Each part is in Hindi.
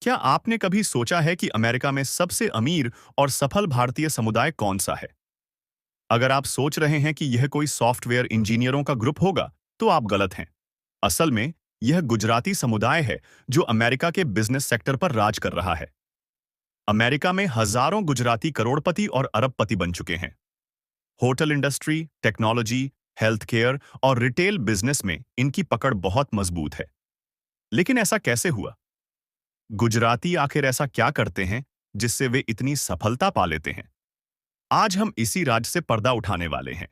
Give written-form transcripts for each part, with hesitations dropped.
क्या आपने कभी सोचा है कि अमेरिका में सबसे अमीर और सफल भारतीय समुदाय कौन सा है? अगर आप सोच रहे हैं कि यह कोई सॉफ्टवेयर इंजीनियरों का ग्रुप होगा, तो आप गलत हैं। असल में, यह गुजराती समुदाय है जो अमेरिका के बिजनेस सेक्टर पर राज कर रहा है। अमेरिका में हजारों गुजराती करोड़पति और अरबपति बन चुके हैं। Hotel industry, technology, health care और रिटेल बिजनेस में इनकी पकड़ बहुत मजबूत है। लेकिन ऐसा कैसे हुआ? गुजराती आखिर ऐसा क्या करते हैं जिससे वे इतनी सफलता पा लेते हैं? आज हम इसी राज से पर्दा उठाने वाले हैं।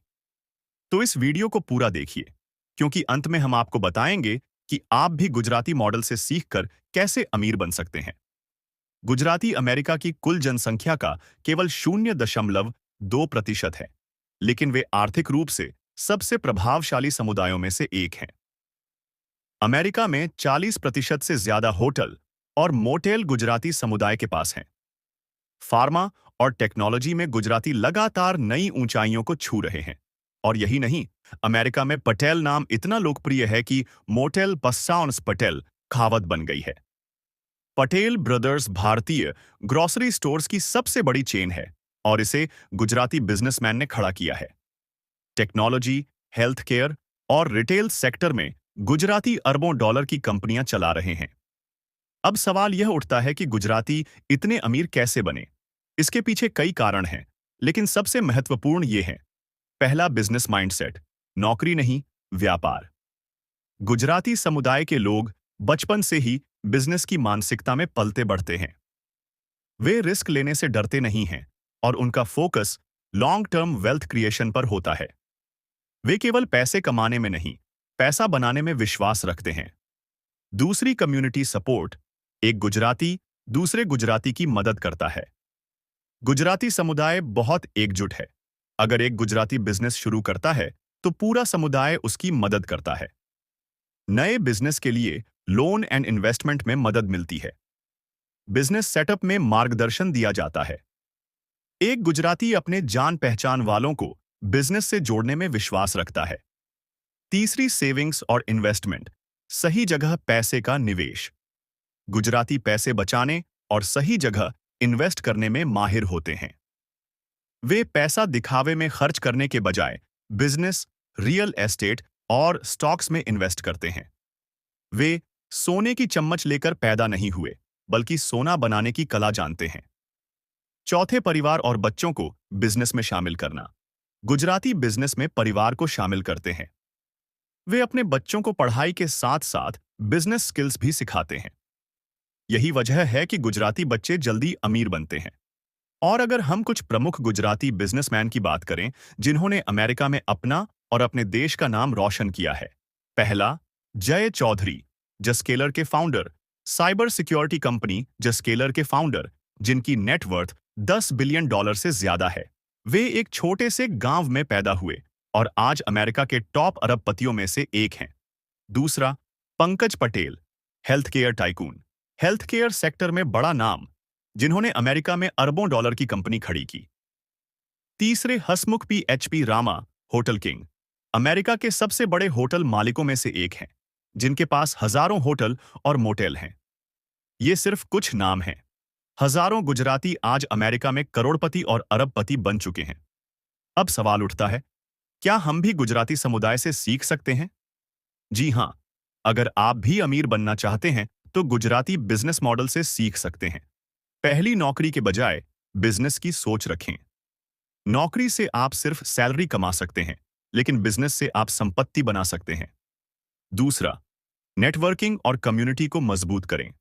तो इस वीडियो को पूरा देखिए, क्योंकि अंत में हम आपको बताएंगे कि आप भी गुजराती मॉडल से सीखकर कैसे अमीर बन सकते हैं। गुजराती अमेरिका की कुल जनसंख्या का केवल 0.2% है, लेकिन वे आर्थिक रूप से सबसे प्रभावशाली समुदायों में से एक हैं। अमेरिका में 40% से ज्यादा होटल और मोटेल गुजराती समुदाय के पास हैं। फार्मा और टेक्नोलॉजी में गुजराती लगातार नई ऊंचाइयों को छू रहे हैं। और यही नहीं, अमेरिका में पटेल नाम इतना लोकप्रिय है कि मोटेल पस्साउन्स पटेल कहावत बन गई है। पटेल ब्रदर्स भारतीय ग्रोसरी स्टोर्स की सबसे बड़ी चेन है और इसे गुजराती बिजनेसमैन ने खड़ा किया है। टेक्नोलॉजी, हेल्थ केयर और रिटेल सेक्टर में गुजराती अरबों डॉलर की कंपनियां चला रहे हैं। अब सवाल यह उठता है कि गुजराती इतने अमीर कैसे बने? इसके पीछे कई कारण हैं, लेकिन सबसे महत्वपूर्ण ये हैं। पहला, बिजनेस माइंडसेट, नौकरी नहीं, व्यापार। गुजराती समुदाय के लोग बचपन से ही बिजनेस की मानसिकता में पलते बढ़ते हैं। वे रिस्क लेने से डरते नहीं हैं और उनका focus long term wealth creation पर होता है। वे केवल पैसे कमाने में नहीं, पैसा बनाने में विश्वास रखते हैं। दूसरी, कम्युनिटी सपोर्ट। एक गुजराती दूसरे गुजराती की मदद करता है। गुजराती समुदाय बहुत एकजुट है। अगर एक गुजराती बिजनेस शुरू करता है, तो पूरा समुदाय उसकी मदद करता है। नए बिजनेस के लिए लोन एंड इन्वेस्टमेंट में मदद मिलती है। बिजनेस सेटअप में मार्गदर्शन दिया जाता है। एक गुजराती अपने जान पहचान वालों को बिजनेस से जोड़ने में विश्वास रखता है। तीसरी, सेविंग्स और इन्वेस्टमेंट। सही जगह पैसे का निवेश। गुजराती पैसे बचाने और सही जगह इन्वेस्ट करने में माहिर होते हैं। वे पैसा दिखावे में खर्च करने के बजाय बिजनेस, रियल एस्टेट और स्टॉक्स में इन्वेस्ट करते हैं। वे सोने की चम्मच लेकर पैदा नहीं हुए, बल्कि सोना बनाने की कला जानते हैं। चौथे, परिवार और बच्चों को बिजनेस में शामिल करना। गुजराती बिजनेस में परिवार को शामिल करते हैं। वे अपने बच्चों को पढ़ाई के साथ साथ बिजनेस स्किल्स भी सिखाते हैं। यही वजह है कि गुजराती बच्चे जल्दी अमीर बनते हैं। और अगर हम कुछ प्रमुख गुजराती बिजनेसमैन की बात करें जिन्होंने अमेरिका में अपना और अपने देश का नाम रोशन किया है। पहला, जय चौधरी, जस्केलर के फाउंडर। साइबर सिक्योरिटी कंपनी जस्केलर के फाउंडर, जिनकी नेटवर्थ $10 बिलियन से ज्यादा है। वे एक छोटे से गांव में पैदा हुए और आज अमेरिका के टॉप अरबपतियों में से एक हैं। दूसरा, Pankaj Patel, health care tycoon. Health care sector में बड़ा नाम, जिन्होंने अमेरिका में अरबों डॉलर की कंपनी खड़ी की। तीसरे, हसमुख PHP Rama, hotel king. America के सबसे बड़े होटल मालिकों में से एक हैं, जिनके पास हजारों होटल और मोटेल हैं। ये सिर्फ कुछ नाम हैं। हजारों गुजराती आज अमेरिका में करोड़पति और अरबपति बन चुके हैं। अब सवाल उठता है, क्या हम भी गुजराती समुदाय से सीख सकते हैं? जी हां, अगर आप भी अमीर बनना चाहते हैं, तो गुजराती बिजनेस मॉडल से सीख सकते हैं। पहली, नौकरी के बजाय बिजनेस की सोच रखें। नौकरी से आप सिर्फ सैलरी कमा सकते हैं, लेकिन बिजनेस से आप संपत्ति बना सकते हैं। दूसरा, नेटवर्किंग और कम्युनिटी को मजबूत करें।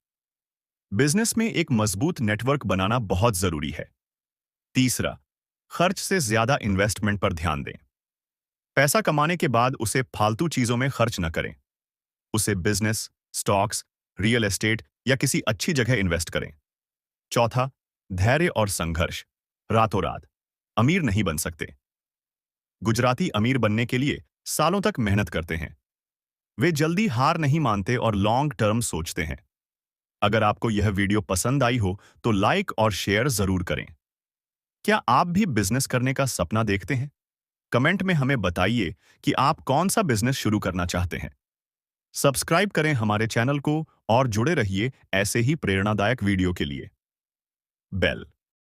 बिजनेस में एक मजबूत नेटवर्क बनाना बहुत जरूरी है। तीसरा, खर्च से ज्यादा इन्वेस्टमेंट पर ध्यान दें। पैसा कमाने के बाद उसे फालतू चीजों में खर्च न करें। उसे बिजनेस, स्टॉक्स, रियल एस्टेट या किसी अच्छी जगह इन्वेस्ट करें। चौथा, धैर्य और संघर्ष। रातों रात अमीर नहीं बन सकते। गुजराती अमीर बनने के लिए सालों तक मेहनत करते हैं। वे जल्दी हार नहीं मानते और लॉन्ग टर्म सोचते हैं। अगर आपको यह वीडियो पसंद आई हो, तो लाइक और शेयर जरूर करें। क्या आप भी बिजनेस करने का सपना देखते हैं? कमेंट में हमें बताइए कि आप कौन सा बिजनेस शुरू करना चाहते हैं। सब्सक्राइब करें हमारे चैनल को और जुड़े रहिए ऐसे ही प्रेरणादायक वीडियो के लिए। बेल